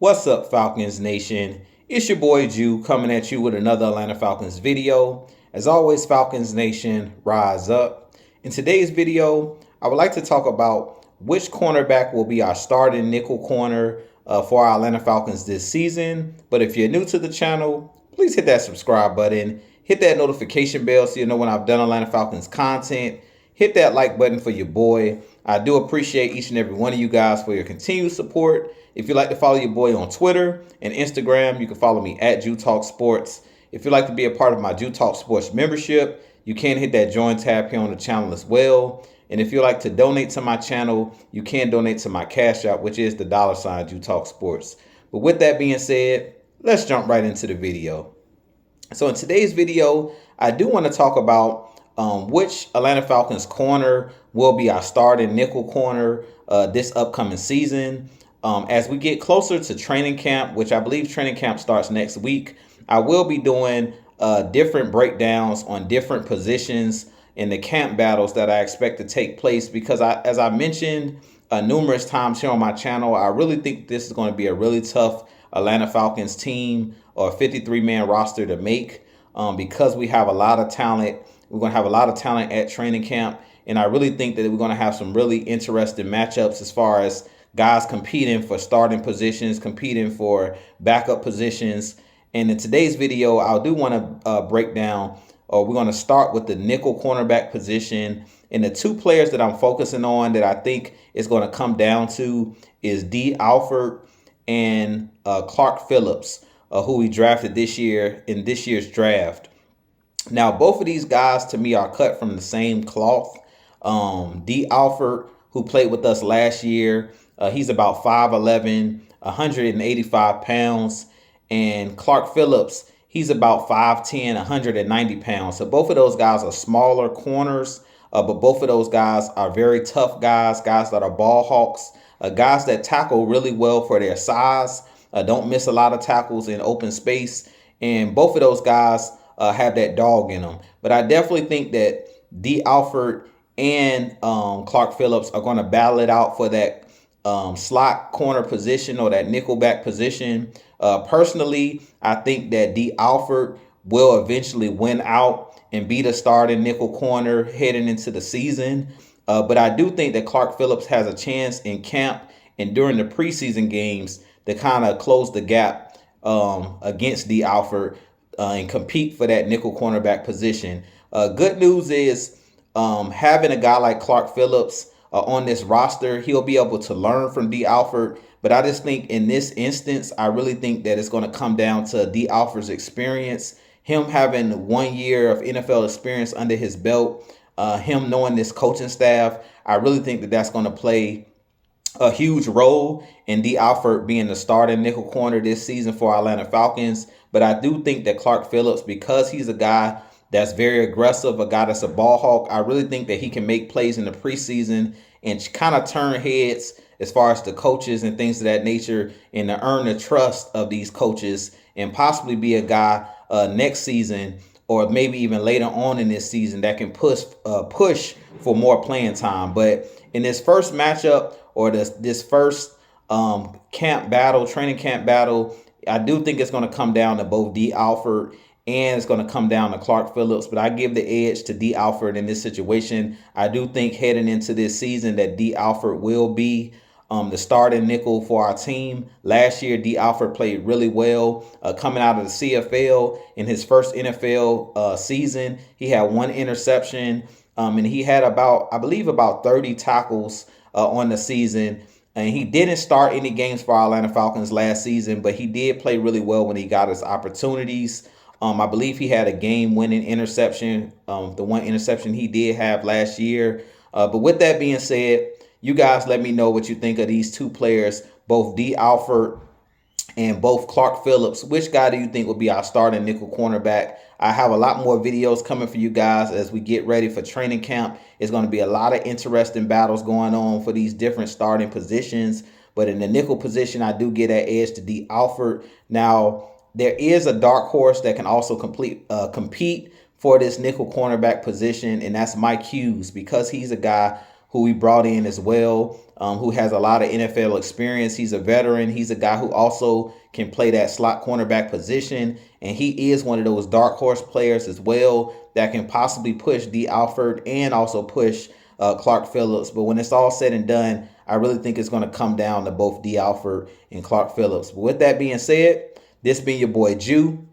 What's up, Falcons Nation? It's your boy Jew coming at you with another Atlanta Falcons video. As always, Falcons Nation, rise up. In today's video, I would like to talk about which cornerback will be our starting nickel corner for our Atlanta Falcons this season. But if you're new to the channel, please hit that subscribe button. Hit that notification bell so you know when I've done Atlanta Falcons content. Hit that like button for your boy. I do appreciate each and every one of you guys for your continued support. If you'd like to follow your boy on Twitter and Instagram, you can follow me at Jew Talk Sports. If you'd like to be a part of my Jew Talk Sports membership, you can hit that join tab here on the channel as well. And if you'd like to donate to my channel, you can donate to my Cash App, which is the $ Jew Talk Sports. But with that being said, let's jump right into the video. So in today's video, I do want to talk about which Atlanta Falcons corner will be our starting nickel corner this upcoming season. As we get closer to training camp, which I believe training camp starts next week, I will be doing different breakdowns on different positions in the camp battles that I expect to take place because as I mentioned numerous times here on my channel, I really think this is going to be a really tough Atlanta Falcons team or 53-man roster to make because we have a lot of talent. We're going to have a lot of talent at training camp, and I really think that we're going to have some really interesting matchups as far as guys competing for starting positions, competing for backup positions. And in today's video, I do want to break down, or we're going to start with the nickel cornerback position. And the two players that I'm focusing on that I think is going to come down to is Alfred and Clark Phillips, who we drafted this year in this year's draft. Now, both of these guys to me are cut from the same cloth. Alfred, who played with us last year, he's about 5'11", 185 pounds. And Clark Phillips, he's about 5'10", 190 pounds. So both of those guys are smaller corners, but both of those guys are very tough guys that are ball hawks, guys that tackle really well for their size, don't miss a lot of tackles in open space. And both of those guys have that dog in them. But I definitely think that Alfred and Clark Phillips are going to battle it out for that slot corner position or that nickelback position. Personally, I think that Alfred will eventually win out and be the starting nickel corner heading into the season. But I do think that Clark Phillips has a chance in camp and during the preseason games to kind of close the gap against Alfred and compete for that nickel cornerback position. Good news is having a guy like Clark Phillips on this roster, he'll be able to learn from Alfred. But I just think in this instance, I really think that it's going to come down to Alfred's experience, him having 1 year of NFL experience under his belt, him knowing this coaching staff. I really think that that's going to play a huge role in Alfred being the starting nickel corner this season for Atlanta Falcons. But I do think that Clark Phillips, because he's a guy that's very aggressive, a guy that's a ball hawk, I really think that he can make plays in the preseason and kind of turn heads as far as the coaches and things of that nature, and to earn the trust of these coaches and possibly be a guy next season or maybe even later on in this season that can push for more playing time. But in this first matchup or this first camp battle, training camp battle, I do think it's going to come down to both Alfred and it's going to come down to Clark Phillips. But I give the edge to Alfred in this situation. I do think heading into this season that Alfred will be the starting nickel for our team. Last year, Alfred played really well coming out of the CFL. In his first NFL season, he had 1 interception and he had I believe about 30 tackles on the season. And he didn't start any games for our Atlanta Falcons last season, but he did play really well when he got his opportunities. I believe he had a game-winning interception, the 1 interception he did have last year. But with that being said, you guys let me know what you think of these two players, both Alfred and both Clark Phillips. Which guy do you think will be our starting nickel cornerback? I have a lot more videos coming for you guys as we get ready for training camp. It's going to be a lot of interesting battles going on for these different starting positions. But in the nickel position, I do get that edge to Alfred. Now, there is a dark horse that can also compete for this nickel cornerback position, and that's Mike Hughes, because he's a guy who we brought in as well, who has a lot of NFL experience. He's a veteran. He's a guy who also can play that slot cornerback position. And he is one of those dark horse players as well that can possibly push Alfred and also push Clark Phillips. But when it's all said and done, I really think it's going to come down to both Alfred and Clark Phillips. But with that being said, this being your boy Jew.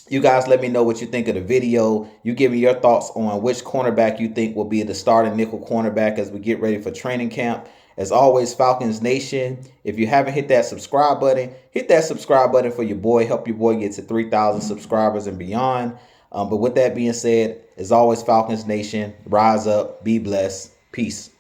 You guys let me know what you think of the video. You give me your thoughts on which cornerback you think will be the starting nickel cornerback as we get ready for training camp. As always, Falcons Nation, if you haven't hit that subscribe button, hit that subscribe button for your boy. Help your boy get to 3,000 subscribers and beyond. But with that being said, as always, Falcons Nation, rise up, be blessed, peace.